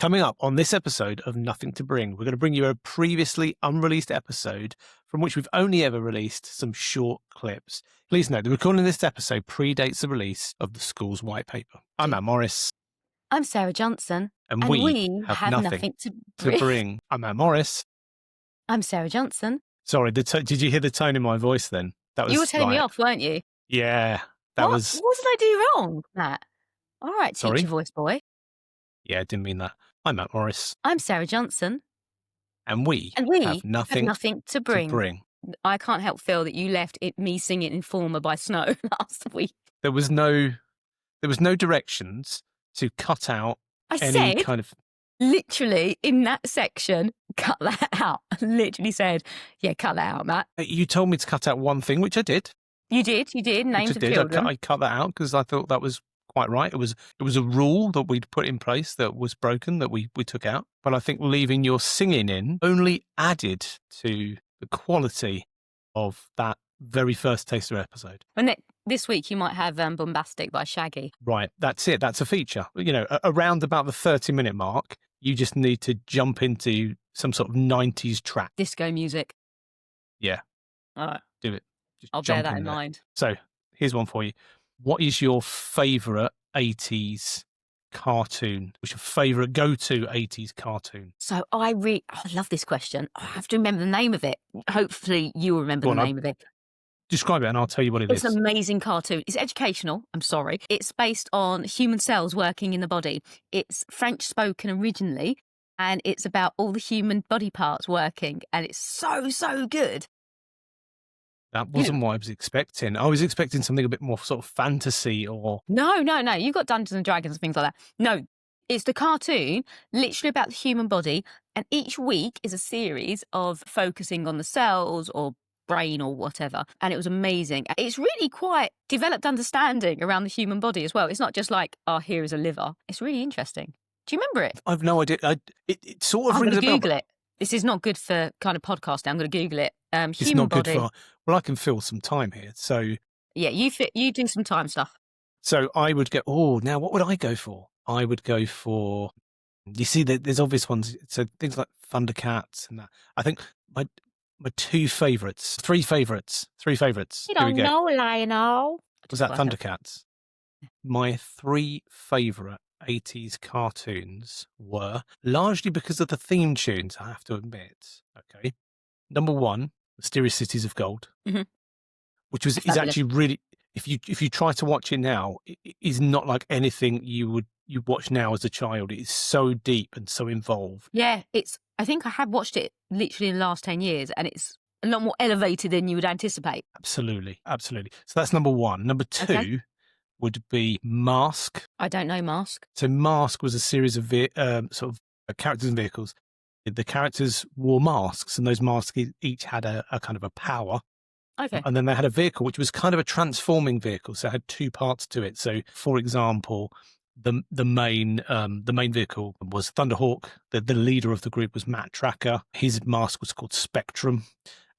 Coming up on this episode of Nothing to Bring, we're going to bring you a previously unreleased episode from which we've only ever released some short clips. Please note, the recording of this episode predates the release of the school's white paper. I'm Matt Morris. I'm Sarah Johnson. And we have nothing to bring. I'm Matt Morris. I'm Sarah Johnson. Sorry, did you hear the tone in my voice then? That was you were telling me off, weren't you? Yeah. What did I do wrong, Matt? All right, teacher Sorry? voice boy. Yeah, I didn't mean that. I'm Matt Morris. I'm Sarah Johnson. And we have nothing to bring. I can't help feel that you left me singing Informer by Snow last week. There was no directions to cut out kind of... Literally, in that section, cut that out. I literally said, yeah, cut that out, Matt. You told me to cut out one thing, which I did. You did. Names of children. I cut that out because I thought that was quite right. It was a rule that we'd put in place that was broken that we took out. But I think leaving your singing in only added to the quality of that very first Taster episode. And this week you might have Bombastic by Shaggy. Right, that's it. That's a feature. You know, around about the 30-minute mark, you just need to jump into some sort of 90s track. Disco music. Yeah. All right. Do it. I'll bear that in mind. So here's one for you. What is your favourite 80s cartoon? What's your favourite go-to 80s cartoon? So I love this question. I have to remember the name of it. Hopefully you remember the name of it. Describe it and I'll tell you what it is. It's an amazing cartoon. It's educational. I'm sorry. It's based on human cells working in the body. It's French spoken originally, and it's about all the human body parts working, and it's so good. That wasn't what I was expecting. I was expecting something a bit more sort of fantasy or... No. You've got Dungeons and Dragons and things like that. No, it's the cartoon, literally about the human body, and each week is a series of focusing on the cells or brain or whatever, and it was amazing. It's really quite developed understanding around the human body as well. It's not just like, here is a liver. It's really interesting. Do you remember it? I've no idea. It sort of rings a bell. I'm going to Google it. This is not good for kind of podcasting. I'm going to Google it. It's not good for... Well, I can fill some time here, so... Yeah, you do some time stuff. So I would go, now what would I go for? I would go for... You see, there's obvious ones. So things like Thundercats and that. I think my three favourites. You don't know, Lionel. Was that Thundercats? My three favourite 80s cartoons were, largely because of the theme tunes, I have to admit. Okay. Number one, Mysterious Cities of Gold, which is actually really, if you try to watch it now, it is not like anything you watch now as a child. It is so deep and so involved. Yeah, I think I have watched it literally in the last 10 years, and it's a lot more elevated than you would anticipate. Absolutely. So that's number one. Number two would be Mask. I don't know Mask. So Mask was a series of sort of characters and vehicles. The characters wore masks, and those masks each had a kind of a power. Okay. And then they had a vehicle, which was kind of a transforming vehicle. So it had two parts to it. So, for example, the main vehicle was Thunderhawk. The leader of the group was Matt Tracker. His mask was called Spectrum.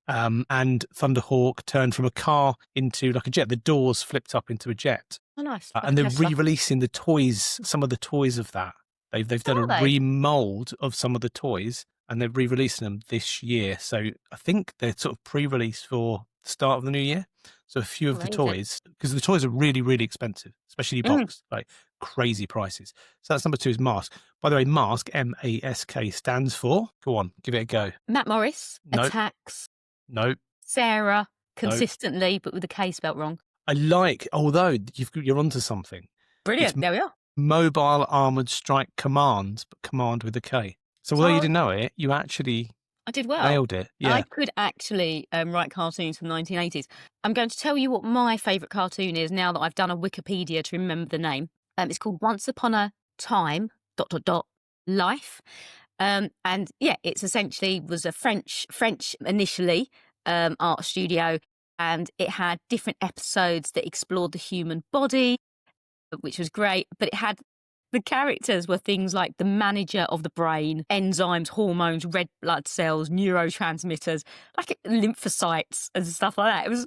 And Thunderhawk turned from a car into like a jet. The doors flipped up into a jet. Oh, nice. And they're re-releasing the toys, some of the toys of that. They've done a remold of some of the toys, and they're re-releasing them this year. So I think they're sort of pre-released for the start of the new year. So a few of the toys, because the toys are really, really expensive, especially boxed, like crazy prices. So that's number two is Mask. By the way, Mask, M-A-S-K, stands for, go on, give it a go. Matt Morris, attacks. No. Sarah, consistently, but with the K spelt wrong. Although you're onto something. Brilliant, there we are. Mobile Armoured Strike Command, but command with a K. So although you didn't know it, you actually I did well. Nailed it. Yeah. I could actually write cartoons from the 1980s. I'm going to tell you what my favourite cartoon is now that I've done a Wikipedia to remember the name. It's called Once Upon a Time ... Life. And yeah, it's essentially was a French initially art studio, and it had different episodes that explored the human body, which was great. But it had the characters were things like the manager of the brain, enzymes, hormones, red blood cells, neurotransmitters, like lymphocytes and stuff like that. It was.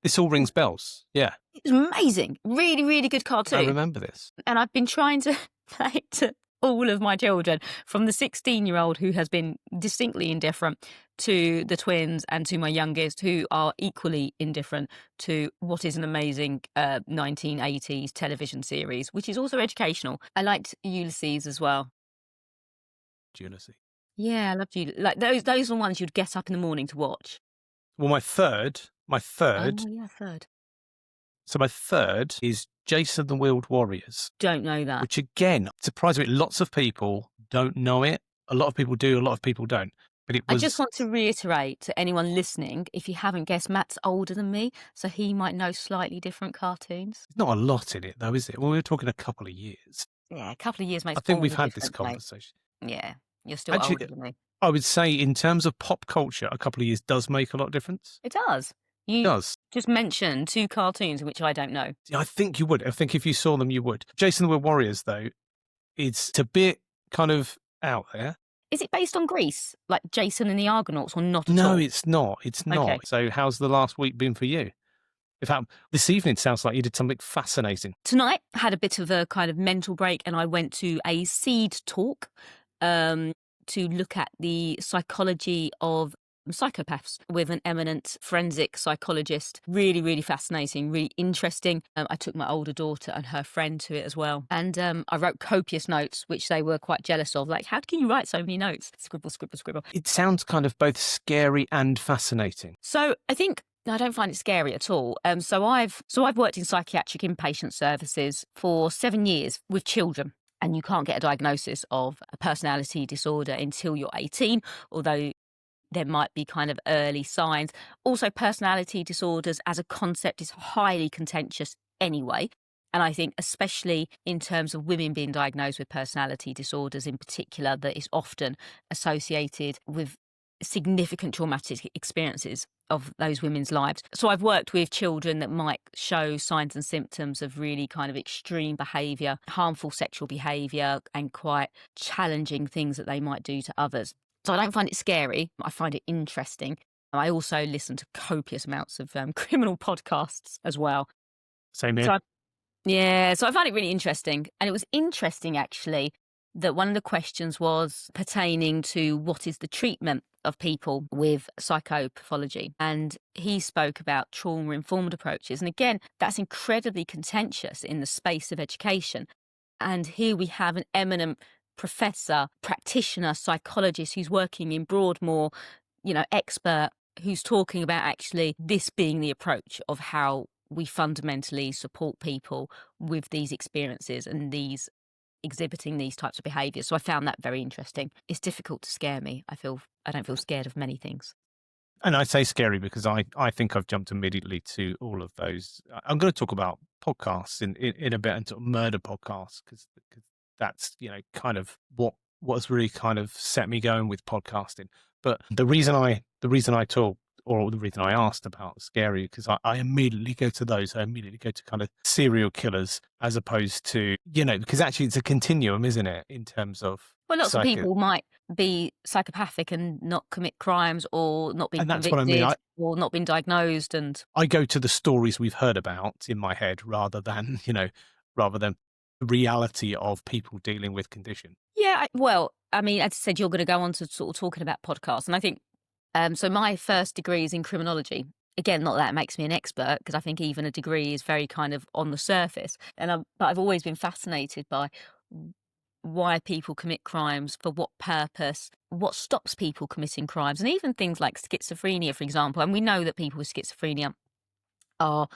This all rings bells. Yeah, it was amazing. Really, really good cartoon. I remember this, and I've been trying to all of my children, from the 16-year-old who has been distinctly indifferent to the twins and to my youngest who are equally indifferent to what is an amazing 1980s television series, which is also educational. I liked Ulysses as well. Ulysses. Yeah, I loved you. Like those are the ones you'd get up in the morning to watch. Well, my third. Oh, yeah, third. So my third is Jason the Wheeled Warriors. Don't know that. Which again, surprised me. Lots of people don't know it. A lot of people do, a lot of people don't. But it was... I just want to reiterate to anyone listening, if you haven't guessed, Matt's older than me, so he might know slightly different cartoons. There's not a lot in it though, is it? Well, we're talking a couple of years. Yeah, a couple of years makes I think all we've the had this difference, mate. conversation. Yeah, you're still Actually, older than me. I would say in terms of pop culture, a couple of years does make a lot of difference. It does. You just mentioned two cartoons which I don't know. Yeah, I think you would. I think if you saw them, you would. Jason the Wheeled Warriors, though, it's a bit kind of out there. Is it based on Greece, like Jason and the Argonauts, or not at all? No, it's not. It's not. Okay. So how's the last week been for you? In fact, this evening sounds like you did something fascinating. Tonight, I had a bit of a kind of mental break and I went to a seed talk to look at the psychology of psychopaths with an eminent forensic psychologist. Really, really fascinating, really interesting. I took my older daughter and her friend to it as well. And I wrote copious notes, which they were quite jealous of. Like, how can you write so many notes? Scribble, scribble, scribble. It sounds kind of both scary and fascinating. So I think I don't find it scary at all. So I've worked in psychiatric inpatient services for 7 years with children. And you can't get a diagnosis of a personality disorder until you're 18, although there might be kind of early signs. Also, personality disorders as a concept is highly contentious anyway. And I think especially in terms of women being diagnosed with personality disorders in particular, that is often associated with significant traumatic experiences of those women's lives. So I've worked with children that might show signs and symptoms of really kind of extreme behaviour, harmful sexual behaviour, and quite challenging things that they might do to others. So I don't find it scary. I find it interesting. I also listen to copious amounts of criminal podcasts as well. Same here. So I found it really interesting. And it was interesting, actually, that one of the questions was pertaining to what is the treatment of people with psychopathology. And he spoke about trauma-informed approaches. And again, that's incredibly contentious in the space of education. And here we have an eminent professor, practitioner, psychologist who's working in Broadmoor, expert, who's talking about actually this being the approach of how we fundamentally support people with these experiences and these exhibiting these types of behaviours. So I found that very interesting. It's difficult to scare me. I don't feel scared of many things. And I say scary because I think I've jumped immediately to all of those. I'm going to talk about podcasts in a bit, and sort of murder podcasts, because that's kind of what has really kind of set me going with podcasting. But the reason I talk, or the reason I asked about scary, because I immediately go to those. I immediately go to kind of serial killers, as opposed to, because actually it's a continuum, isn't it, in terms of... Well, lots of people might be psychopathic and not commit crimes, or not be convicted, or not been diagnosed. And I go to the stories we've heard about in my head rather than the reality of people dealing with condition. Yeah, well, I mean, as I said, you're going to go on to sort of talking about podcasts, and I think so my first degree is in criminology. Again, not that it makes me an expert, because I think even a degree is very kind of on the surface. But I've always been fascinated by why people commit crimes, for what purpose, what stops people committing crimes, and even things like schizophrenia, for example. And we know that people with schizophrenia are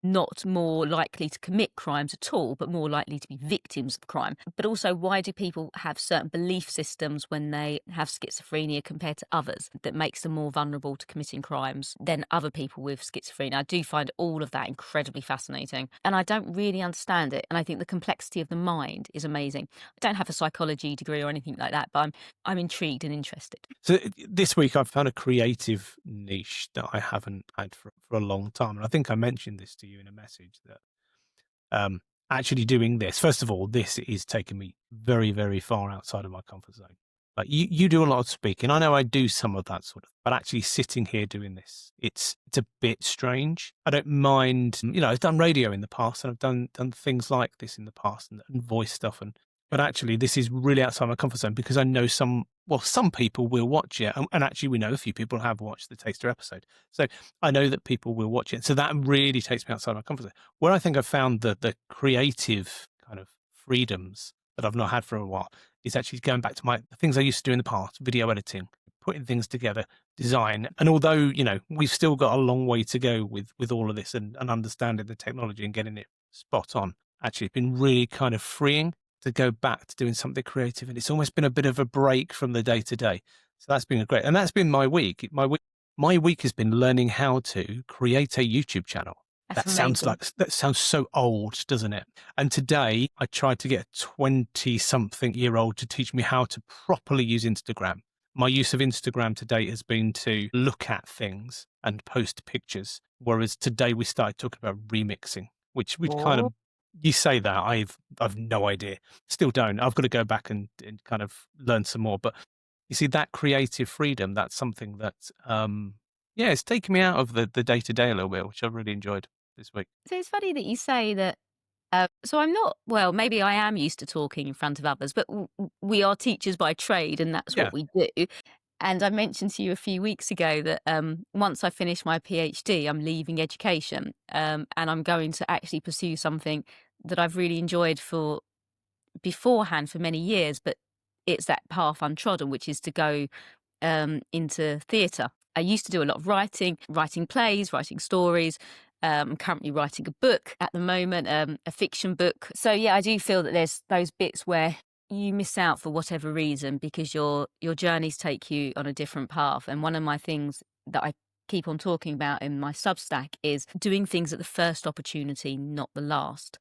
not more likely to commit crimes at all, but more likely to be victims of crime. But also, why do people have certain belief systems when they have schizophrenia compared to others that makes them more vulnerable to committing crimes than other people with schizophrenia? I do find all of that incredibly fascinating, and I don't really understand it. And I think the complexity of the mind is amazing. I don't have a psychology degree or anything like that, but I'm intrigued and interested. So this week I've found a creative niche that I haven't had for a long time. And I think I mentioned this to you in a message, that actually doing this, first of all, this is taking me very, very far outside of my comfort zone. Like you do a lot of speaking. I know I do some of that sort of, but actually sitting here doing this, it's a bit strange. I don't mind, I've done radio in the past, and I've done things like this in the past, and voice stuff, and But actually, this is really outside my comfort zone because I know some people will watch it. And actually, we know a few people have watched the Taster episode. So I know that people will watch it. So that really takes me outside my comfort zone. Where I think I've found the creative kind of freedoms that I've not had for a while is actually going back to the things I used to do in the past, video editing, putting things together, design. And although, we've still got a long way to go with all of this and understanding the technology and getting it spot on, actually, it's been really kind of freeing to go back to doing something creative. And it's almost been a bit of a break from the day to day. So that's been great. And that's been my week. My week has been learning how to create a YouTube channel. That sounds so old, doesn't it? And today I tried to get a 20-something-year-old to teach me how to properly use Instagram. My use of Instagram to date has been to look at things and post pictures. Whereas today we started talking about remixing, which kind of, you say that, I've no idea. Still don't. I've got to go back and kind of learn some more. But you see, that creative freedom, that's something that, it's taken me out of the day-to-day a little bit, which I've really enjoyed this week. So it's funny that you say that. So I'm not, well, maybe I am used to talking in front of others, but we are teachers by trade and that's what we do. And I mentioned to you a few weeks ago that once I finish my PhD, I'm leaving education and I'm going to actually pursue something that I've really enjoyed beforehand for many years, but it's that path untrodden, which is to go into theatre. I used to do a lot of writing plays, writing stories. I'm currently writing a book at the moment, a fiction book. So yeah, I do feel that there's those bits where you miss out for whatever reason because your journeys take you on a different path. And one of my things that I keep on talking about in my Substack is doing things at the first opportunity, not the last,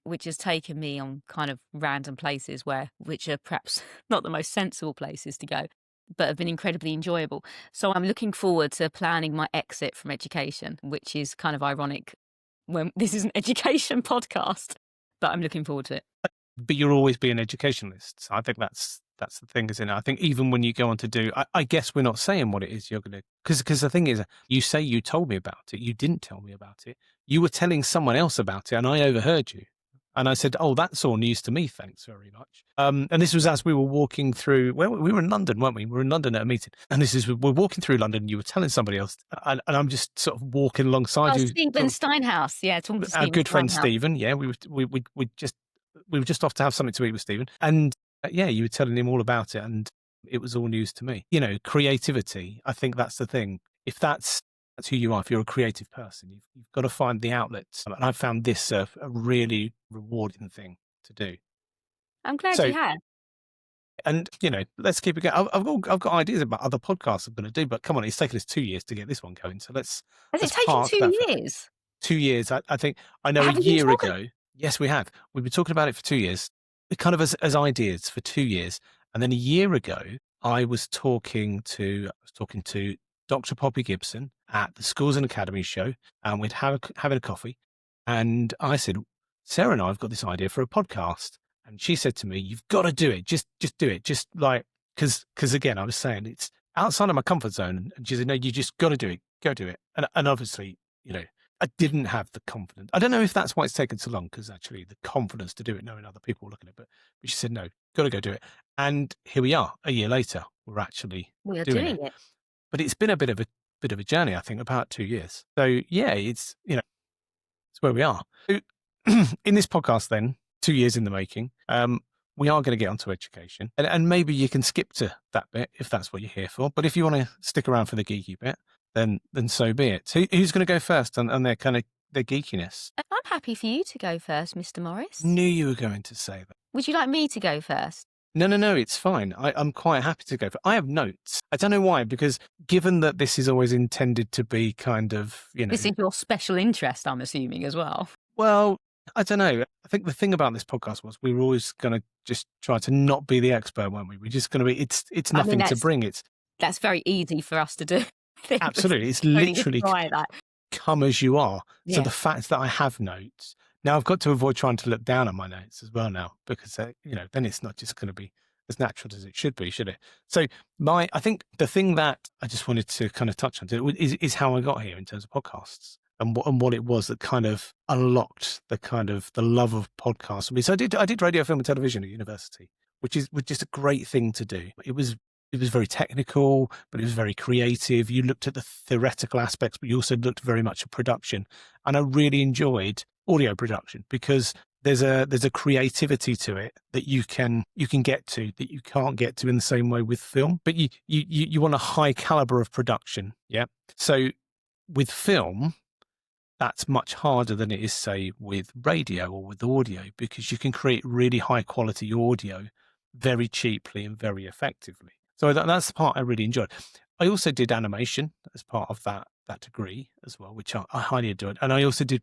which has taken me on kind of random places which are perhaps not the most sensible places to go, but have been incredibly enjoyable. So I'm looking forward to planning my exit from education, which is kind of ironic when this is an education podcast, but I'm looking forward to it. But you'll always be an educationalist. So I think that's the thing, isn't it? I think even when you go on to do, I guess we're not saying what it is you're going to, because the thing is, you say you told me about it. You didn't tell me about it. You were telling someone else about it and I overheard you. And I said, oh, that's all news to me. Thanks very much. And this was as we were walking through, well, we were in London, weren't we? We were in London at a meeting. And we're walking through London and you were telling somebody else. And I'm just sort of walking alongside you. Stephen Steinhouse. Yeah, talking to our good friend Stephen. Yeah, we were just off to have something to eat with Stephen. And you were telling him all about it. And it was all news to me. Creativity, I think that's the thing. If that's who you are, if you're a creative person, you've got to find the outlets. And I've found this a really rewarding thing to do. I'm glad you have. And, let's keep it going. I've got ideas about other podcasts I'm going to do, but come on, it's taken us 2 years to get this one going. So Has it taken 2 years? 2 years. I think, I know a year ago. Yes, we have. We've been talking about it for 2 years, kind of as ideas for 2 years. And then a year ago, I was talking to Dr. Poppy Gibson at the Schools and Academies show, and we'd having a coffee. And I said, Sarah and I have got this idea for a podcast. And she said to me, you've got to do it. Just do it. Just like, because again, I was saying it's outside of my comfort zone. And she said, no, you just got to do it. Go do it. And obviously, I didn't have the confidence. I don't know if that's why it's taken so long, because actually the confidence to do it, knowing other people looking at it. But she said, no, got to go do it. And here we are, a year later, we're actually doing it. But it's been a bit of a journey, I think, about 2 years. So yeah, it's where we are. So, in this podcast, then 2 years in the making, we are going to get onto education, and maybe you can skip to that bit if that's what you're here for. But if you want to stick around for the geeky bit, then so be it. So who's going to go first on their kind of their geekiness? I'm happy for you to go first, Mr. Morris. Knew you were going to say that. Would you like me to go first? No, it's fine. I'm quite happy to go. I have notes. I don't know why, because given that this is always intended to be kind of, This is your special interest, I'm assuming, as well. Well, I don't know. I think the thing about this podcast was we were always going to just try to not be the expert, weren't we? We're just going to be, it's nothing to bring. That's very easy for us to do. Absolutely. It's literally come as you are. Yeah. So the fact that I have notes, now I've got to avoid trying to look down at my notes as well now, because, then it's not just going to be as natural as it should be, should it? So I think the thing that I just wanted to kind of touch on is how I got here in terms of podcasts. and what it was that kind of unlocked the love of podcasts for me. So I did radio, film, and television at university, which is just a great thing to do. It was very technical, but it was very creative. You looked at the theoretical aspects, but you also looked very much at production. And I really enjoyed audio production because there's a creativity to it that you can get to that you can't get to in the same way with film. But you want a high caliber of production, yeah. So with film, that's much harder than it is, say, with radio or with audio, because you can create really high quality audio very cheaply and very effectively. So that's the part I really enjoyed. I also did animation as part of that degree as well, which I highly enjoyed. And I also did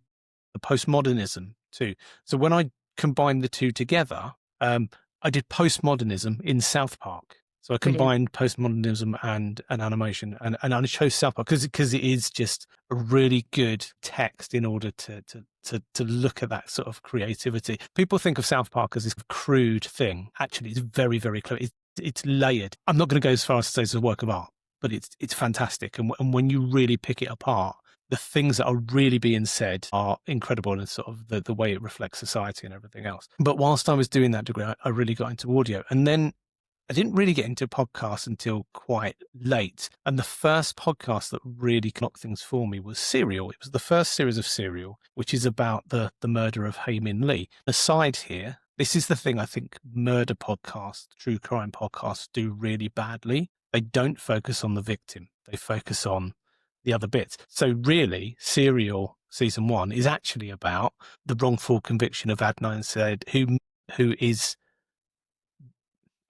the postmodernism too. So when I combined the two together, I did postmodernism in South Park. So I combined postmodernism and animation, and I chose South Park because it is just a really good text in order to look at that sort of creativity. People think of South Park as this crude thing. Actually, it's very, very clever. It's layered. I'm not going to go as far as to say it's a work of art, but it's fantastic. And when you really pick it apart, the things that are really being said are incredible, and sort of the way it reflects society and everything else. But whilst I was doing that degree, I really got into audio. And then I didn't really get into podcasts until quite late. And the first podcast that really knocked things for me was Serial. It was the first series of Serial, which is about the murder of Hae-Min Lee. Aside here, this is the thing I think murder podcasts, true crime podcasts do really badly. They don't focus on the victim. They focus on the other bits. So really, Serial season 1 is actually about the wrongful conviction of Adnan Syed, who is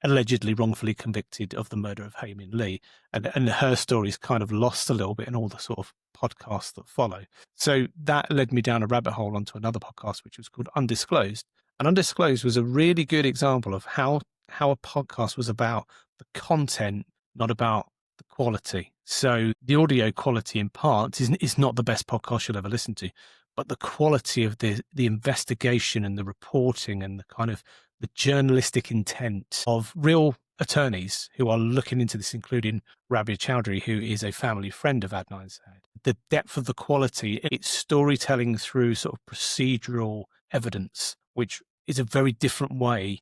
allegedly wrongfully convicted of the murder of Hae-Min Lee. And her story is kind of lost a little bit in all the sort of podcasts that follow. So that led me down a rabbit hole onto another podcast, which was called Undisclosed. And Undisclosed was a really good example of how a podcast was about the content, not about the quality. So the audio quality in parts is not the best podcast you'll ever listen to, but the quality of the investigation and the reporting and the kind of the journalistic intent of real attorneys who are looking into this, including Rabia Chowdhury, who is a family friend of Adnan Syed. The depth of the quality, it's storytelling through sort of procedural evidence, which is a very different way.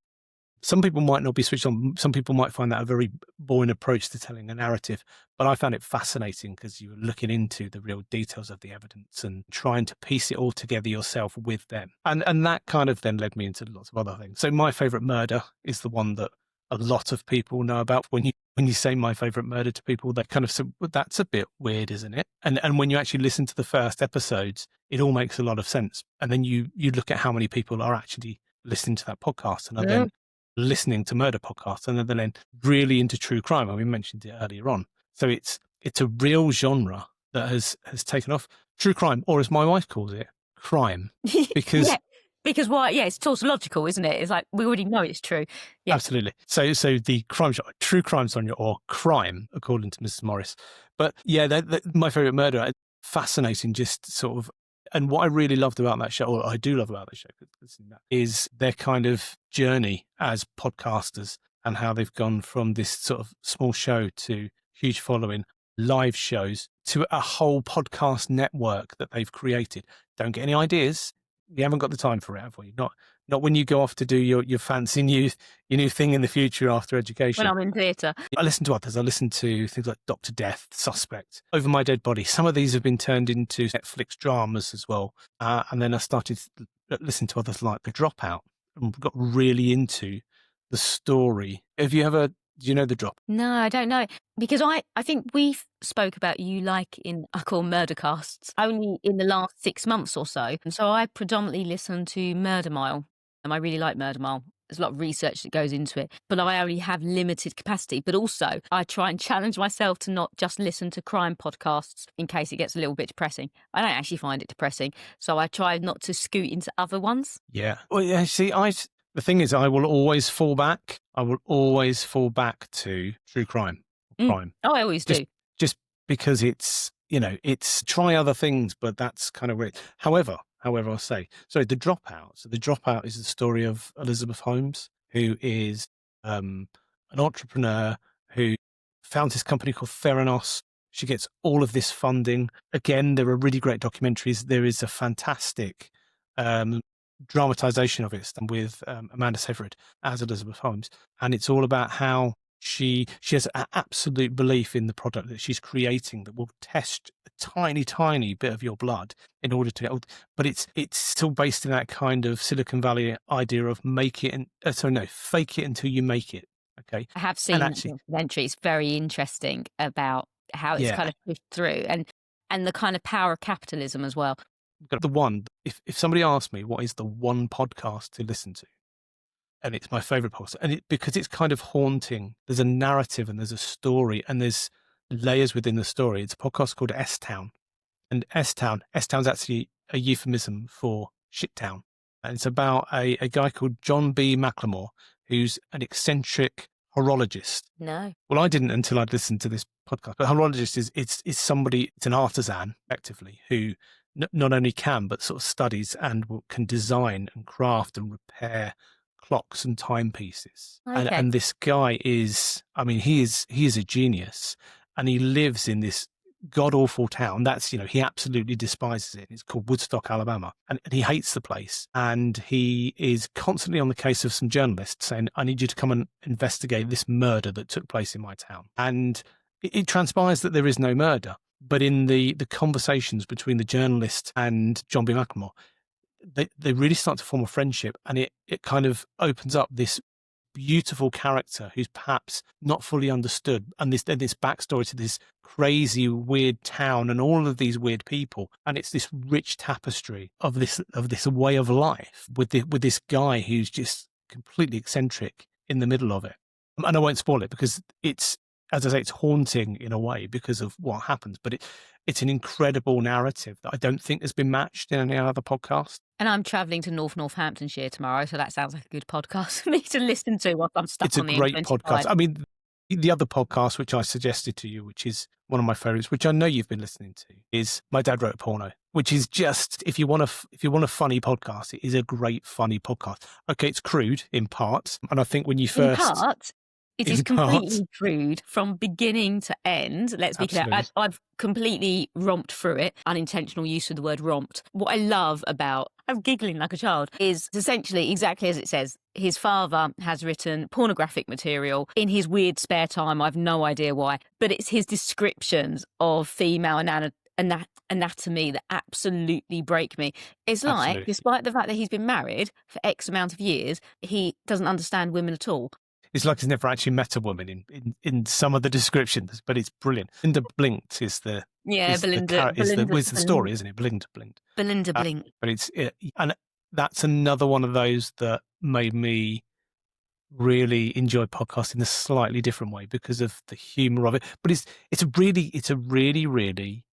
Some people might not be switched on. Some people might find that a very boring approach to telling a narrative. But I found it fascinating because you were looking into the real details of the evidence and trying to piece it all together yourself with them. And that kind of then led me into lots of other things. So my favourite murder is the one that a lot of people know about. When you say my favourite murder to people, they kind of say, well, that's a bit weird, isn't it? And when you actually listen to the first episodes, it all makes a lot of sense. And then you look at how many people are actually listening to that podcast and are then listening to murder podcasts, and then really into true crime. And we mentioned it earlier on. So it's a real genre that has taken off. True crime, or as my wife calls it, crime. Because because why? Yeah, it's tautological, isn't it? It's like we already know it's true. Yeah. Absolutely. So the crime genre, true crime genre, or crime, according to Mrs. Morris. But yeah, my favourite murder, fascinating, just sort of. And what I really loved about that show, or I do love about that show, is their kind of journey as podcasters and how they've gone from this sort of small show to huge following, live shows, to a whole podcast network that they've created. Don't get any ideas. You haven't got the time for it, have we? Not when you go off to do your fancy your new thing in the future after education. When I'm in theatre. I listen to others. I listen to things like Dr. Death, Suspect, Over My Dead Body. Some of these have been turned into Netflix dramas as well. And then I started listening to others like The Dropout and got really into the story. Do you know The Dropout? No, I don't know. Because I think we spoke about you in, I call murdercasts, only in the last 6 months or so. And so I predominantly listen to Murder Mile. And I really like Murder Mile. There's a lot of research that goes into it, but I only have limited capacity. But also, I try and challenge myself to not just listen to crime podcasts in case it gets a little bit depressing. I don't actually find it depressing, so I try not to scoot into other ones. Yeah. Well, yeah. See, the thing is, I will always fall back. To true crime. Crime. Oh, I always do. Just because it's try other things, but that's kind of weird. However, I'll say, sorry, The Dropout. So The Dropout is the story of Elizabeth Holmes, who is an entrepreneur who found this company called Theranos, She gets all of this funding. Again, there are really great documentaries. There is a fantastic dramatization of it with Amanda Seyfried as Elizabeth Holmes. And it's all about how she has an absolute belief in the product that she's creating that will test a tiny, tiny bit of your blood in order to, but it's still based in that kind of Silicon Valley idea of fake it until you make it. Okay. I have seen that documentary. It's very interesting about how it's kind of pushed through and the kind of power of capitalism as well. The one, if somebody asks me what is the one podcast to listen to, and it's my favorite podcast, and because it's kind of haunting. There's a narrative and there's a story and there's layers within the story. It's a podcast called S-Town, and S-Town's actually a euphemism for shit town. And it's about a guy called John B. McLemore, who's an eccentric horologist. No. Well, I didn't until I'd listened to this podcast. But a horologist is somebody, it's an artisan, effectively, who not only can, but sort of studies and can design and craft and repair clocks and timepieces. Okay. And this guy is, I mean, he is a genius, and he lives in this god-awful town. That's, he absolutely despises it. It's called Woodstock, Alabama. And he hates the place. And he is constantly on the case of some journalists saying, I need you to come and investigate this murder that took place in my town. And it transpires that there is no murder. But in the conversations between the journalist and John B. McLemore, they really start to form a friendship, and it kind of opens up this beautiful character who's perhaps not fully understood, and this backstory to this crazy weird town and all of these weird people, and it's this rich tapestry of this way of life with this guy who's just completely eccentric in the middle of it. And I won't spoil it because it's, as I say, it's haunting in a way because of what happens, but it's an incredible narrative that I don't think has been matched in any other podcast. And I'm travelling to Northamptonshire tomorrow, so that sounds like a good podcast for me to listen to while I'm stuck on the M25. It's a great podcast. I mean, the other podcast which I suggested to you, which is one of my favourites, which I know you've been listening to, is My Dad Wrote a Porno, which is just, if you want a funny podcast, it is a great funny podcast. Okay, it's crude in parts, and I think when you first... In part, it is completely crude from beginning to end. Let's be clear. I've completely romped through it. Unintentional use of the word romped. What I love about, I'm giggling like a child, is essentially exactly as it says. His father has written pornographic material in his weird spare time. I've no idea why, but it's his descriptions of female anatomy that absolutely break me. It's like, despite the fact that he's been married for X amount of years, he doesn't understand women at all. It's like he's never actually met a woman in some of the descriptions, but it's brilliant. Belinda Blinked is the the story, isn't it? Belinda Blinked. Belinda Blinked. But and that's another one of those that made me really enjoy podcasts in a slightly different way because of the humour of it. But it's a really, really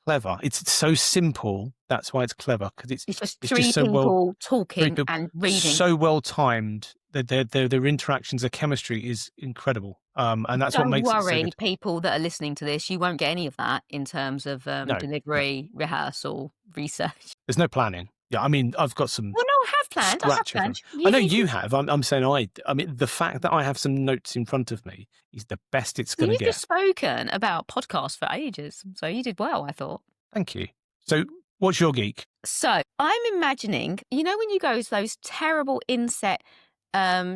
clever. It's so simple. That's why it's clever, because it's just three people talking and reading. So well timed. Their interactions, their chemistry is incredible. And that's what makes it so good. Don't worry, people that are listening to this, you won't get any of that in terms of delivery, rehearsal, research. There's no planning. Yeah, I mean, I've got some. Well, no, I have planned. I know you have. I'm saying I mean, the fact that I have some notes in front of me is the best it's going to get. You've just spoken about podcasts for ages, so you did well, I thought. Thank you. So, what's your geek? So, I'm imagining, when you go to those terrible inset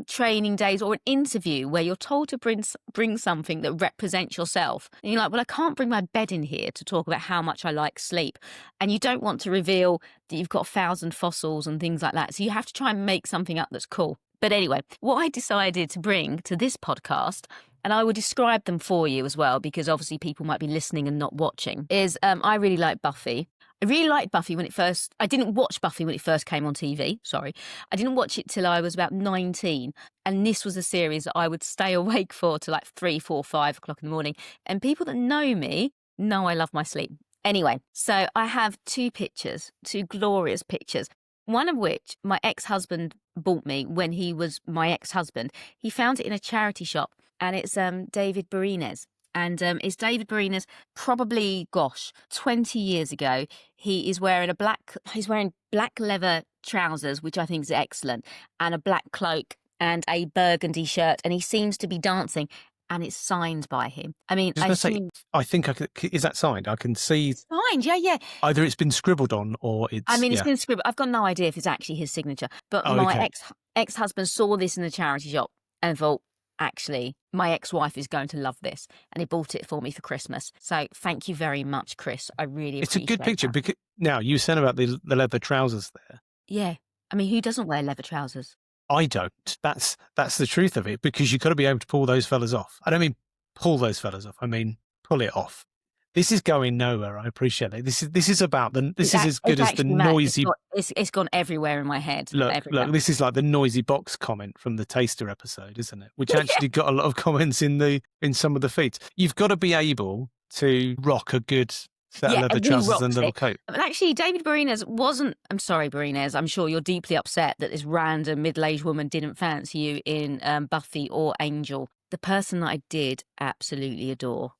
training days or an interview where you're told to bring something that represents yourself, and you're like, well, I can't bring my bed in here to talk about how much I like sleep, and you don't want to reveal that you've got 1,000 fossils and things like that, so you have to try and make something up that's cool. But anyway, what I decided to bring to this podcast, and I will describe them for you as well, because obviously people might be listening and not watching, is I really like Buffy. I really liked Buffy I didn't watch Buffy when it first came on TV, sorry. I didn't watch it till I was about 19. And this was a series that I would stay awake for till like 3, 4, 5 o'clock in the morning. And people that know me know I love my sleep. Anyway, so I have two glorious pictures. One of which my ex-husband bought me when he was my ex-husband. He found it in a charity shop, and it's David Boreanaz. And it's David Boreanaz, probably, 20 years ago. He's wearing black leather trousers, which I think is excellent, and a black cloak and a burgundy shirt. And he seems to be dancing. and it's signed by him. I mean, I think I can. Is that signed? I can see. Signed, yeah. Either it's been scribbled on, or it's. I mean, it's been scribbled. I've got no idea if it's actually his signature. But my ex-husband saw this in the charity shop and thought, actually, my ex-wife is going to love this, and he bought it for me for Christmas. So thank you very much, Chris. I really appreciate it. It's a good picture. Because now you said about the leather trousers there. Yeah, I mean, who doesn't wear leather trousers? I don't. That's the truth of it, because you've got to be able to pull those fellas off. I don't mean pull those fellas off. I mean pull it off. This is going nowhere. I appreciate it. This is about this is as good as the noisy. It's gone everywhere in my head. Look, this is like the noisy box comment from the Taster episode, isn't it? Which actually got a lot of comments in some of the feeds. You've got to be able to rock a good set of leather trousers and little coat. And actually, David Boreanaz wasn't. I'm sorry, Boreanaz. I'm sure you're deeply upset that this random middle-aged woman didn't fancy you in Buffy or Angel. The person that I did absolutely adore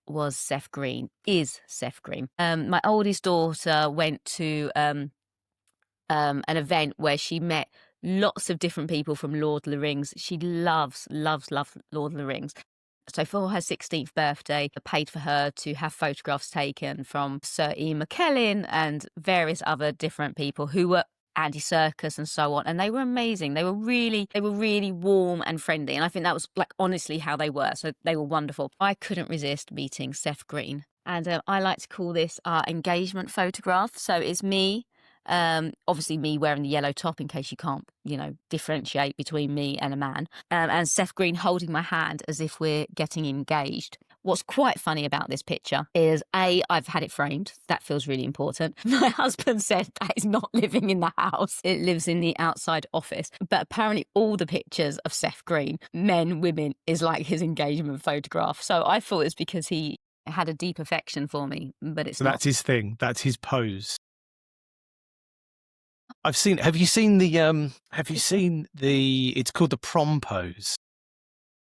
was Seth Green. Is Seth Green? My oldest daughter went to an event where she met lots of different people from Lord of the Rings. She loves Lord of the Rings. So for her 16th birthday, I paid for her to have photographs taken from Sir Ian McKellen and various other different people who were Andy Serkis and so on. And they were amazing. They were really warm and friendly. And I think that was like honestly how they were. So they were wonderful. I couldn't resist meeting Seth Green. And I like to call this our engagement photograph. So it's me. Obviously me wearing the yellow top in case you can't, differentiate between me and a man, and Seth Green holding my hand as if we're getting engaged. What's quite funny about this picture is I've had it framed. That feels really important. My husband said that is not living in the house. It lives in the outside office. But apparently all the pictures of Seth Green, men, women, is like his engagement photograph. So I thought it's because he had a deep affection for me, but it's not. That's his thing. That's his pose. Have you seen the it's called the prom pose?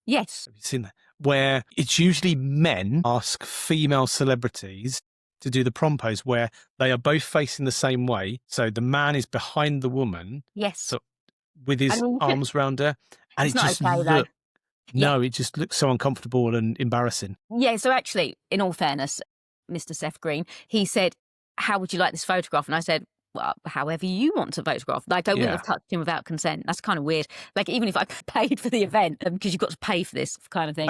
Yes. Have you seen that? Where it's usually men ask female celebrities to do the prom pose where they are both facing the same way. So the man is behind the woman. Yes. So with his arms around her. And it just looks so uncomfortable and embarrassing. Yeah, so actually, in all fairness, Mr. Seth Green, he said, how would you like this photograph? And I said, well, however you want to photograph. Like, I wouldn't have touched him without consent. That's kind of weird. Like, even if I paid for the event, because you've got to pay for this kind of thing.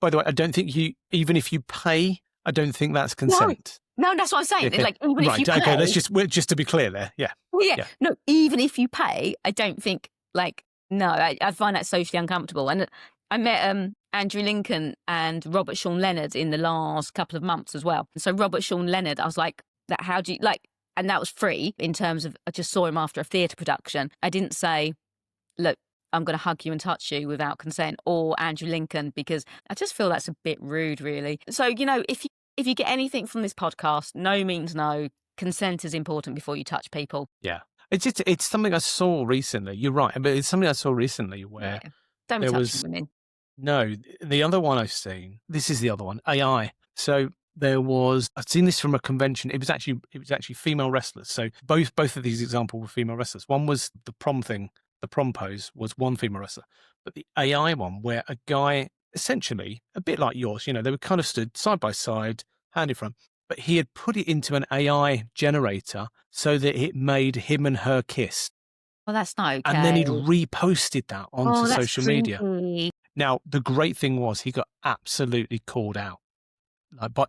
By the way, even if you pay, I don't think that's consent. No, that's what I'm saying. Okay. Like, even if you pay. Okay, just to be clear there. Yeah. Well, yeah. No, even if you pay, I don't think, I find that socially uncomfortable. And I met Andrew Lincoln and Robert Sean Leonard in the last couple of months as well. And so Robert Sean Leonard, I was like, how do you, and that was free in terms of, I just saw him after a theatre production. I didn't say, look, I'm going to hug you and touch you without consent, or Andrew Lincoln, because I just feel that's a bit rude, really. So, if you get anything from this podcast, no means no. Consent is important before you touch people. Yeah. It's something I saw recently. You're right. But it's something I saw recently where don't be touching women. No, the other one I've seen, this is the other one, AI. So I've seen this from a convention. It was actually female wrestlers. So both of these examples were female wrestlers. One was the prom thing, the prom pose was one female wrestler. But the AI one, where a guy, essentially, a bit like yours, they were kind of stood side by side, hand in front, but he had put it into an AI generator so that it made him and her kiss. Well, that's not okay. And then he'd reposted that onto social media. Creepy. Now, the great thing was he got absolutely called out.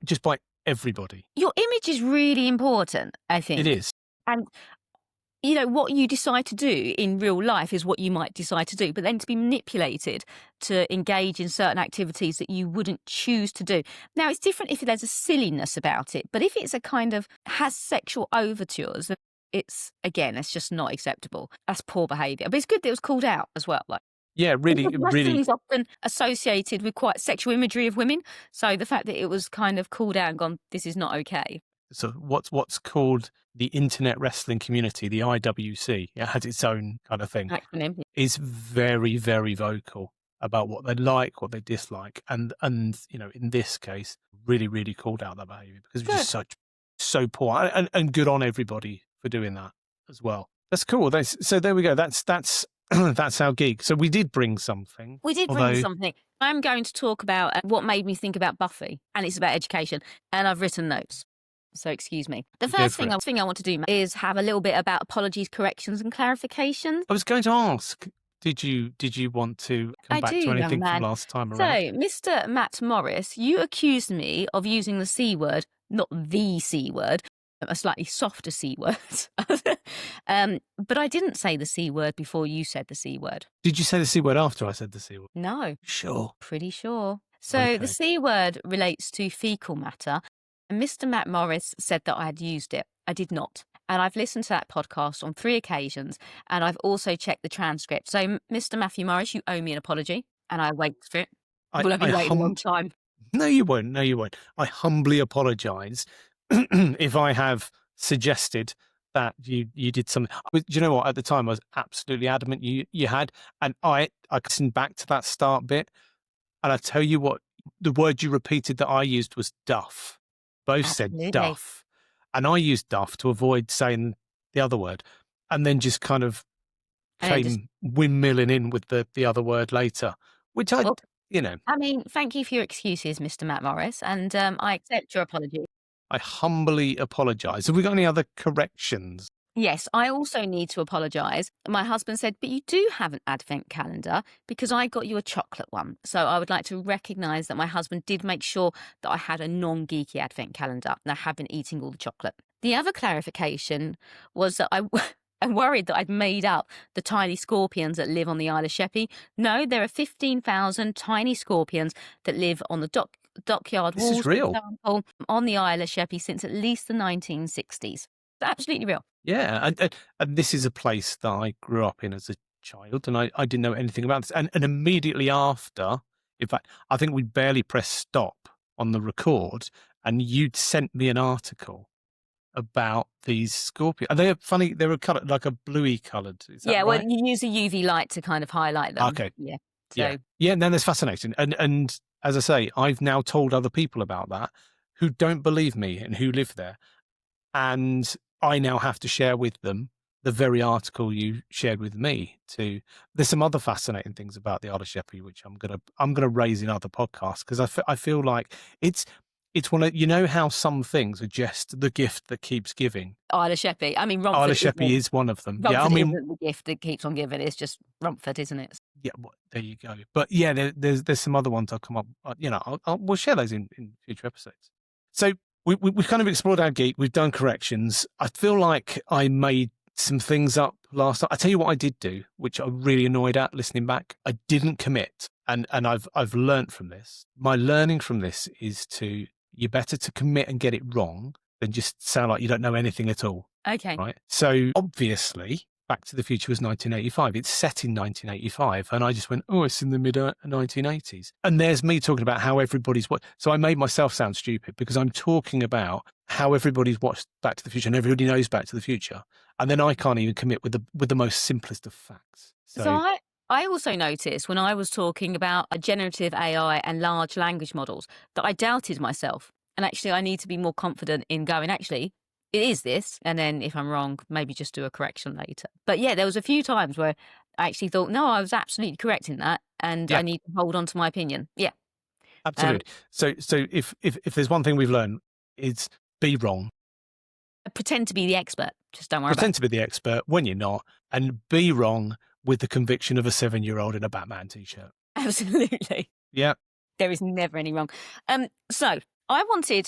Just by everybody. Your image is really important, I think. It is. And, what you decide to do in real life is what you might decide to do. But then to be manipulated to engage in certain activities that you wouldn't choose to do. Now, it's different if there's a silliness about it. But if it's a kind of has sexual overtures, it's just not acceptable. That's poor behaviour. But it's good that it was called out as well. Yeah, really. Wrestling is often associated with quite sexual imagery of women. So the fact that it was kind of called out and gone, this is not okay. So what's called the Internet Wrestling Community, the IWC, it has its own kind of thing, acronym, is very, very vocal about what they like, what they dislike. And in this case, really, really called out that behaviour because it was just so poor. And good on everybody for doing that as well. That's cool. So there we go. That's That's our geek. So we did bring something. We did bring something. I'm going to talk about what made me think about Buffy, and it's about education, and I've written notes. So excuse me. The first thing I want to do is have a little bit about apologies, corrections, and clarifications. I was going to ask, did you want to come back to anything from last time around? So, Mr. Matt Morris, you accused me of using the C word, not the C word, a slightly softer C word. But I didn't say the C word before you said the C word. Did you say the C word after I said the C word? No. Sure. Pretty sure. So the C word relates to fecal matter. And Mr. Matt Morris said that I had used it. I did not. And I've listened to that podcast on 3 occasions. And I've also checked the transcript. So, Mr. Matthew Morris, you owe me an apology. And I wait for it. Well, I've been waiting a long time. No, you won't. No, you won't. I humbly apologise if I have suggested that you did something. Do you know what? At the time, I was absolutely adamant you had. And I listened back to that start bit. And I tell you what, the word you repeated that I used was duff. Both said duff. And I used duff to avoid saying the other word. And then just kind of came windmilling in with the other word later, which I mean, thank you for your excuses, Mr. Matt Morris, and I accept your apology. I humbly apologise. Have we got any other corrections? Yes, I also need to apologise. My husband said, but you do have an advent calendar because I got you a chocolate one. So I would like to recognise that my husband did make sure that I had a non-geeky advent calendar and I have been eating all the chocolate. The other clarification was that I'm worried that I'd made up the tiny scorpions that live on the Isle of Sheppey. No, there are 15,000 tiny scorpions that live on the dockyard walls. This is real. On the Isle of Sheppey since at least the 1960s. It's absolutely real. Yeah, and this is a place that I grew up in as a child, and I didn't know anything about this. And immediately after, in fact, I think we barely pressed stop on the record, and you'd sent me an article about these scorpions. And they are funny. They were coloured like a bluey coloured. Yeah, well, you use a UV light to kind of highlight them. Okay. Yeah. So. Yeah. No, that's fascinating. And as I say, I've now told other people about that who don't believe me and who live there, and I now have to share with them the very article you shared with me. There's some other fascinating things about the Isle of Sheppey, which I'm gonna raise in other podcasts, because I feel like it's one of, how some things are just the gift that keeps giving. Isle of Sheppey. I mean, Romford. Isle of Sheppey is one of them. Romford isn't the gift that keeps on giving. It's just Romford, isn't it? Yeah, well, there you go. But yeah, there's some other ones I'll come up. We'll share those in future episodes. So we've kind of explored our geek. We've done corrections. I feel like I made some things up last time. I tell you what I did do, which I'm really annoyed at listening back. I didn't commit, and I've learned from this. My learning from this is you're better to commit and get it wrong than just sound like you don't know anything at all. Okay. Right. So obviously, Back to the Future was 1985. It's set in 1985. And I just went, oh, it's in the mid-1980s. And there's me talking about how everybody's watched. So I made myself sound stupid because I'm talking about how everybody's watched Back to the Future and everybody knows Back to the Future. And then I can't even commit with the most simplest of facts. So I also noticed when I was talking about a generative AI and large language models that I doubted myself. And actually, I need to be more confident in going, actually, it is this. And then if I'm wrong, maybe just do a correction later. But yeah, there was a few times where I actually thought, no, I was absolutely correct in that. And I need to hold on to my opinion. Yeah. Absolutely. So if there's one thing we've learned, it's be wrong. Pretend to be the expert. Just don't worry Pretend to be the expert when you're not. And be wrong with the conviction of a 7-year-old in a Batman t-shirt. Absolutely. Yeah. There is never any wrong. So I've been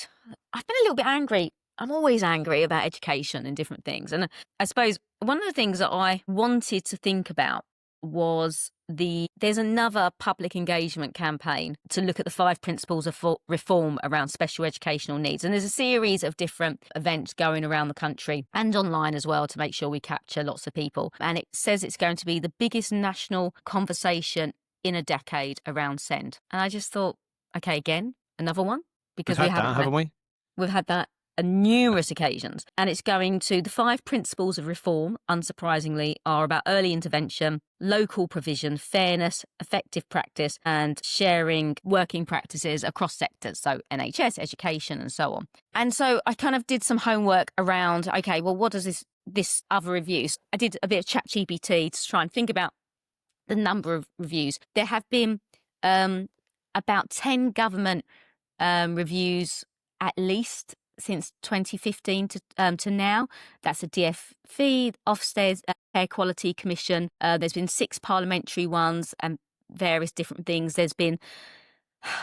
a little bit angry. I'm always angry about education and different things. And I suppose one of the things that I wanted to think about was there's another public engagement campaign to look at the 5 principles of reform around special educational needs. And there's a series of different events going around the country and online as well to make sure we capture lots of people. And it says it's going to be the biggest national conversation in a decade around SEND. And I just thought, okay, again, another one? Because haven't we? We've had that on numerous occasions. And it's going to the 5 principles of reform, unsurprisingly, are about early intervention, local provision, fairness, effective practice, and sharing working practices across sectors. So NHS, education, and so on. And so I kind of did some homework around, okay, well, what does this other reviews? I did a bit of ChatGPT to try and think about the number of reviews. There have been about 10 government reviews at least since 2015 to now. That's a DFE, Ofsted Air Quality Commission. There's been 6 parliamentary ones and various different things. There's been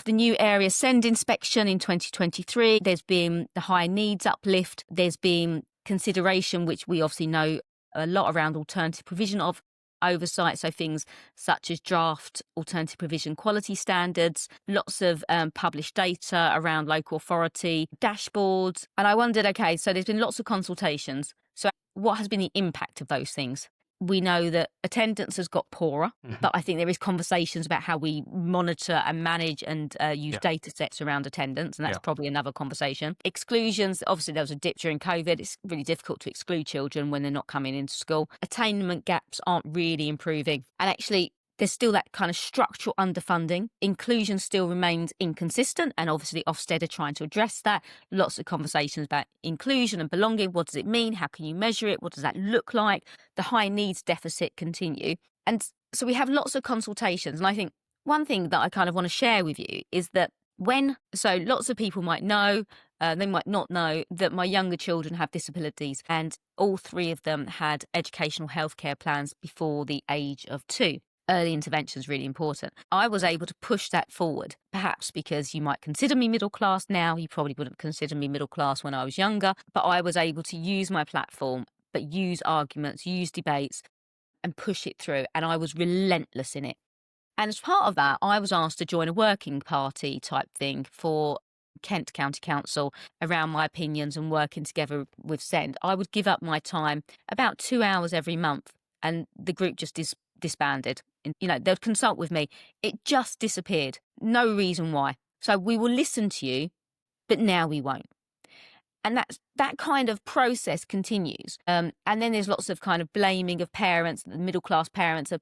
the new area send inspection in 2023. There's been the high needs uplift. There's been consideration, which we obviously know a lot around alternative provision of oversight, so things such as draft alternative provision quality standards, lots of published data around local authority dashboards. And I wondered, okay, so there's been lots of consultations. So what has been the impact of those things? We know that attendance has got poorer, but I think there is conversations about how we monitor and manage and use data sets around attendance, and that's probably another conversation. Exclusions, obviously there was a dip during COVID. It's really difficult to exclude children when they're not coming into school. Attainment gaps aren't really improving. And actually, there's still that kind of structural underfunding. Inclusion still remains inconsistent, and obviously Ofsted are trying to address that. Lots of conversations about inclusion and belonging. What does it mean? How can you measure it? What does that look like? The high needs deficit continue. And so we have lots of consultations. And I think one thing that I kind of want to share with you is that so lots of people might know, they might not know that my younger children have disabilities, and all 3 of them had educational healthcare plans before the age of 2. Early intervention is really important. I was able to push that forward, perhaps because you might consider me middle class now. You probably wouldn't consider me middle class when I was younger, but I was able to use my platform, but use arguments, use debates and push it through. And I was relentless in it. And as part of that, I was asked to join a working party type thing for Kent County Council around my opinions and working together with SEND. I would give up my time about 2 hours every month, and the group just disbanded. They'd consult with me. It just disappeared. No reason why. So we will listen to you, but now we won't. And that kind of process continues. And then there's lots of kind of blaming of parents. The middle class parents are,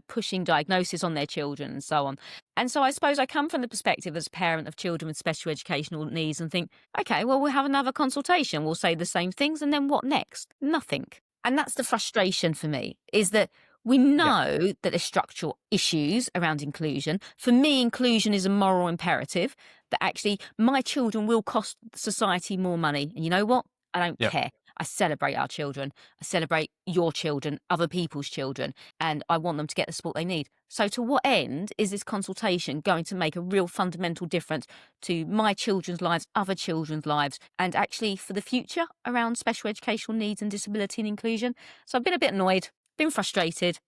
pushing diagnosis on their children and so on. And so I suppose I come from the perspective as a parent of children with special educational needs and think, okay, well, we'll have another consultation. We'll say the same things. And then what next? Nothing. And that's the frustration for me, is that we know that there's structural issues around inclusion. For me, inclusion is a moral imperative, that actually my children will cost society more money. And you know what? I don't care. I celebrate our children. I celebrate your children, other people's children, and I want them to get the support they need. So to what end is this consultation going to make a real fundamental difference to my children's lives, other children's lives, and actually for the future around special educational needs and disability and inclusion? So I've been a bit annoyed, been frustrated,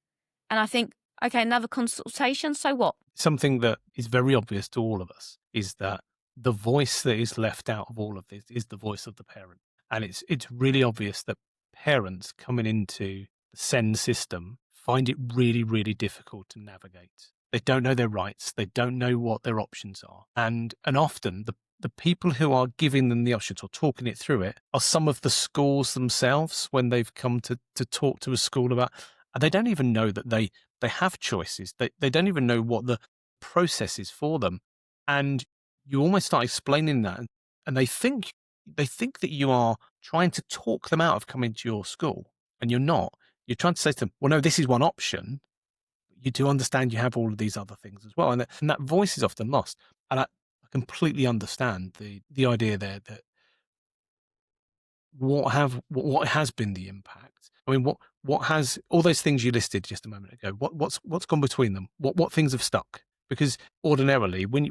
and I think, okay, another consultation, so what? Something that is very obvious to all of us is that the voice that is left out of all of this is the voice of the parent. And it's really obvious that parents coming into the SEND system find it really, really difficult to navigate. They don't know their rights. They don't know what their options are. And often the people who are giving them the options or talking it through it are some of the schools themselves when they've come to talk to a school about, and they don't even know that they have choices. They don't even know what the process is for them. And you almost start explaining that, and they think that you are trying to talk them out of coming to your school, and you're not. You're trying to say to them, well, no, this is one option. You do understand you have all of these other things as well. And that voice is often lost. And I completely understand the idea there that what has been the impact. I mean, what has all those things you listed just a moment ago, what's gone between them? What things have stuck? Because ordinarily when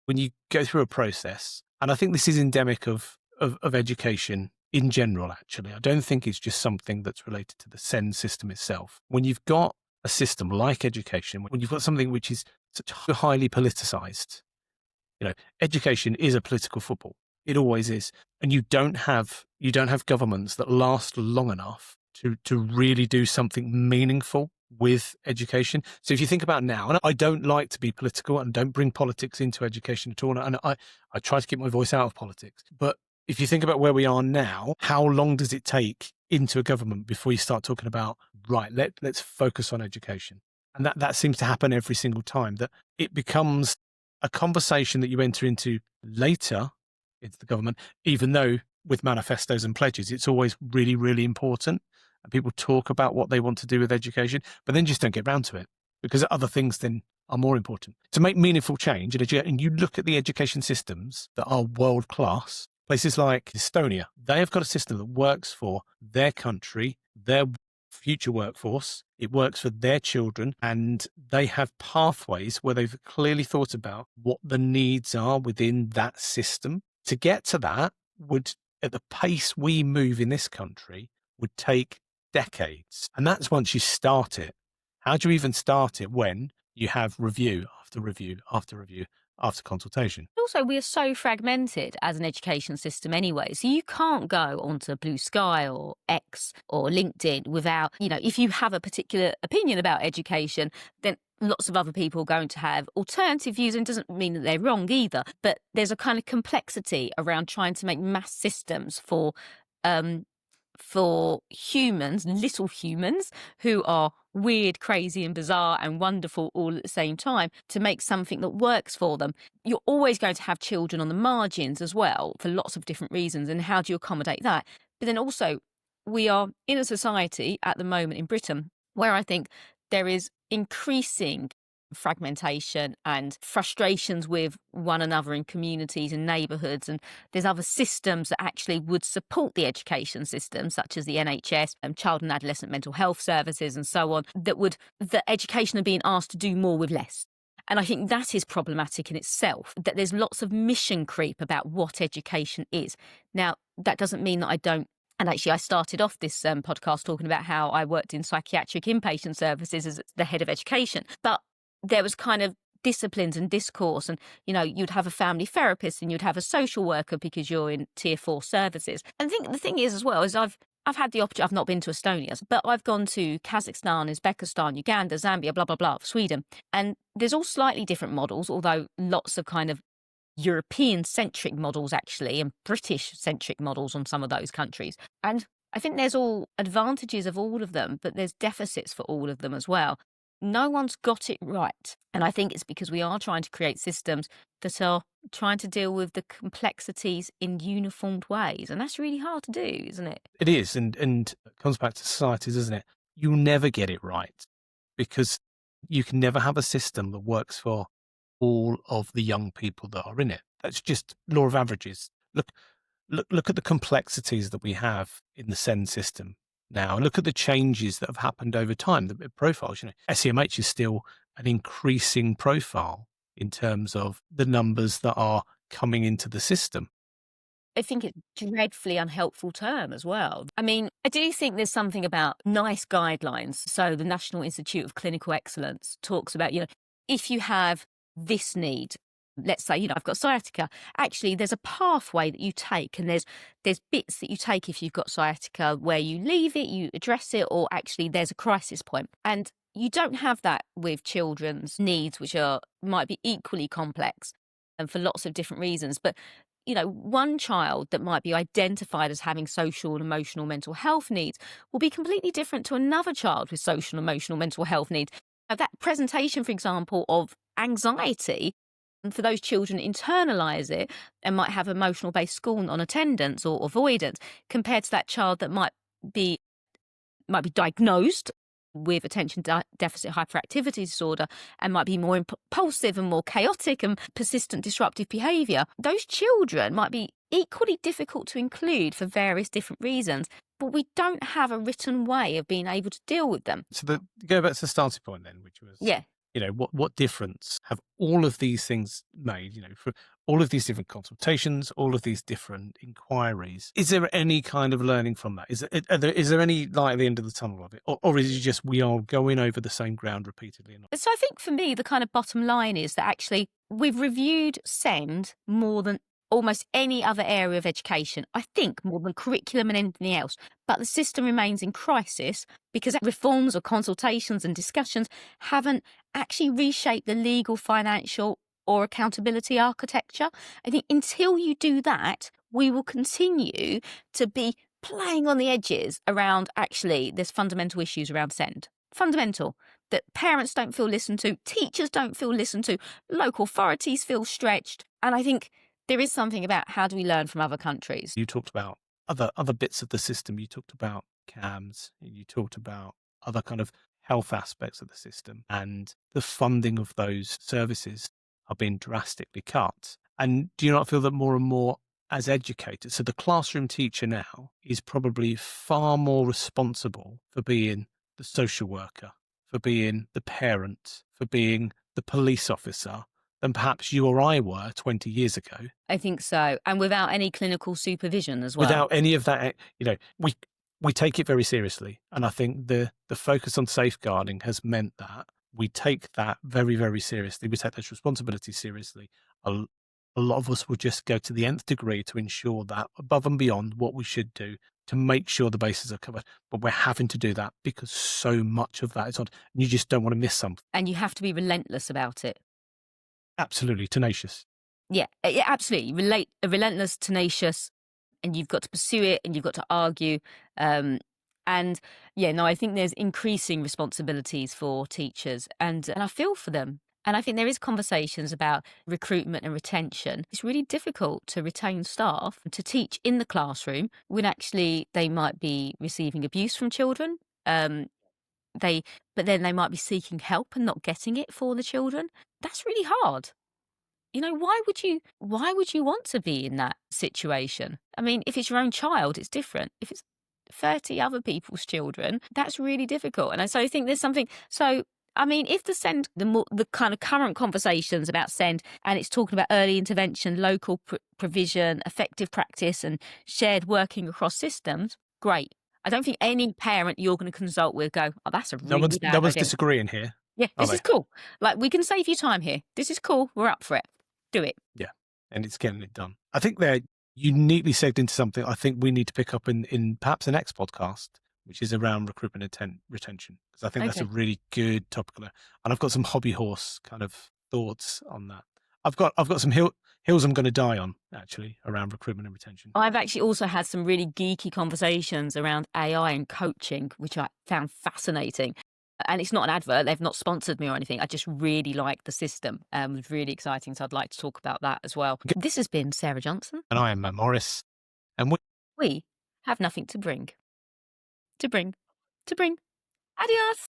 you go through a process, and I think this is endemic of education in general, actually. I don't think it's just something that's related to the SEND system itself. When you've got a system like education, when you've got something which is such highly politicized, education is a political football. It always is. And you don't have governments that last long enough to really do something meaningful with education. So if you think about now, and I don't like to be political and don't bring politics into education at all, and I try to keep my voice out of politics, but if you think about where we are now, how long does it take into a government before you start talking about, right, let's focus on education? And that seems to happen every single time, that it becomes a conversation that you enter into later into the government, even though with manifestos and pledges, it's always really, really important. And people talk about what they want to do with education, but then just don't get round to it because other things then are more important. To make meaningful change, and you look at the education systems that are world class, places like Estonia, they have got a system that works for their country, their future workforce. It works for their children, and they have pathways where they've clearly thought about what the needs are within that system. To get to that would, at the pace we move in this country, would take decades. And that's once you start it. How do you even start it when you have review after review after review after consultation? Also, we are so fragmented as an education system anyway. So you can't go onto Blue Sky or X or LinkedIn without, if you have a particular opinion about education, then lots of other people are going to have alternative views, and doesn't mean that they're wrong either. But there's a kind of complexity around trying to make mass systems for humans, little humans, who are weird, crazy and bizarre and wonderful all at the same time, to make something that works for them. You're always going to have children on the margins as well for lots of different reasons. And how do you accommodate that? But then also, we are in a society at the moment in Britain where I think there is increasing fragmentation and frustrations with one another in communities and neighbourhoods, and there's other systems that actually would support the education system, such as the NHS and child and adolescent mental health services and so on, that education are being asked to do more with less. And I think that is problematic in itself, that there's lots of mission creep about what education is. Now, that doesn't mean that I don't. And actually, I started off this podcast talking about how I worked in psychiatric inpatient services as the head of education. But there was kind of disciplines and discourse, and you'd have a family therapist and you'd have a social worker because you're in tier 4 services. And I think the thing is as well is I've had the opportunity. I've not been to Estonia, but I've gone to Kazakhstan, Uzbekistan, Uganda, Zambia, blah blah blah, Sweden, and there's all slightly different models, although lots of kind of European-centric models actually, and British-centric models on some of those countries. And I think there's all advantages of all of them, but there's deficits for all of them as well. No one's got it right. And I think it's because we are trying to create systems that are trying to deal with the complexities in uniformed ways. And that's really hard to do, isn't it? It is. And it comes back to societies, isn't it? You'll never get it right, because you can never have a system that works for all of the young people that are in it. That's just law of averages. Look at the complexities that we have in the SEND system now. Look at the changes that have happened over time, the profiles. SEMH is still an increasing profile in terms of the numbers that are coming into the system. I think it's a dreadfully unhelpful term as well. I mean, I do think there's something about nice guidelines. So the National Institute of Clinical Excellence talks about, if you have this need, let's say, I've got sciatica. Actually, there's a pathway that you take, and there's bits that you take if you've got sciatica where you leave it, you address it, or actually there's a crisis point. And you don't have that with children's needs, which might be equally complex and for lots of different reasons. But, one child that might be identified as having social and emotional mental health needs will be completely different to another child with social and emotional mental health needs. Now, that presentation, for example, of anxiety, and for those children internalise it and might have emotional-based school non-attendance or avoidance, compared to that child that might be diagnosed with attention deficit hyperactivity disorder and might be more impulsive and more chaotic and persistent disruptive behaviour. Those children might be equally difficult to include for various different reasons, but we don't have a written way of being able to deal with them. So go back to the starting point then, which was, what difference have all of these things made, for all of these different consultations, all of these different inquiries? Is there any kind of learning from that? Is there any light at the end of the tunnel of it? Or is it just we are going over the same ground repeatedly? So I think for me, the kind of bottom line is that actually we've reviewed SEND more than almost any other area of education, I think more than curriculum and anything else. But the system remains in crisis because reforms or consultations and discussions haven't actually reshaped the legal, financial or accountability architecture. I think until you do that, we will continue to be playing on the edges around actually there's fundamental issues around SEND. Fundamental. That parents don't feel listened to, teachers don't feel listened to, local authorities feel stretched. And I think there is something about how do we learn from other countries. You talked about other bits of the system. You talked about CAMS. You talked about other kind of health aspects of the system, and the funding of those services are being drastically cut. And do you not feel that more and more as educators, so the classroom teacher now is probably far more responsible for being the social worker, for being the parent, for being the police officer than perhaps you or I were 20 years ago? I think so. And without any clinical supervision as well. Without any of that, we take it very seriously. And I think the focus on safeguarding has meant that we take that very, very seriously. We take those responsibilities seriously. A lot of us will just go to the nth degree to ensure that above and beyond what we should do to make sure the bases are covered. But we're having to do that because so much of that is on, and you just don't want to miss something. And you have to be relentless about it. Absolutely tenacious. Yeah, absolutely. Relentless, tenacious, and you've got to pursue it and you've got to argue. And yeah, no, I think there's increasing responsibilities for teachers and I feel for them. And I think there is conversations about recruitment and retention. It's really difficult to retain staff to teach in the classroom when actually they might be receiving abuse from children. But then they might be seeking help and not getting it for the children. That's really hard. Why would you want to be in that situation? I mean, if it's your own child, it's different. If it's 30 other people's children, that's really difficult. And so I think there's something. So, I mean, if the kind of current conversations about SEND, and it's talking about early intervention, local provision, effective practice, and shared working across systems, great. I don't think any parent you're going to consult with go, oh, that's a really bad idea. No one's disagreeing here. Yeah, this is cool. Like, we can save you time here. This is cool. We're up for it. Do it. Yeah, and it's getting it done. I think they're uniquely segged into something I think we need to pick up in perhaps the next podcast, which is around recruitment and retention, because I think that's a really good topic. And I've got some hobby horse kind of thoughts on that. I've got some hills I'm going to die on, actually, around recruitment and retention. I've actually also had some really geeky conversations around AI and coaching, which I found fascinating. And it's not an advert. They've not sponsored me or anything. I just really like the system. It was really exciting. So I'd like to talk about that as well. This has been Sarah Johnson. And I am Matt Morris. And we have nothing to bring. Adios.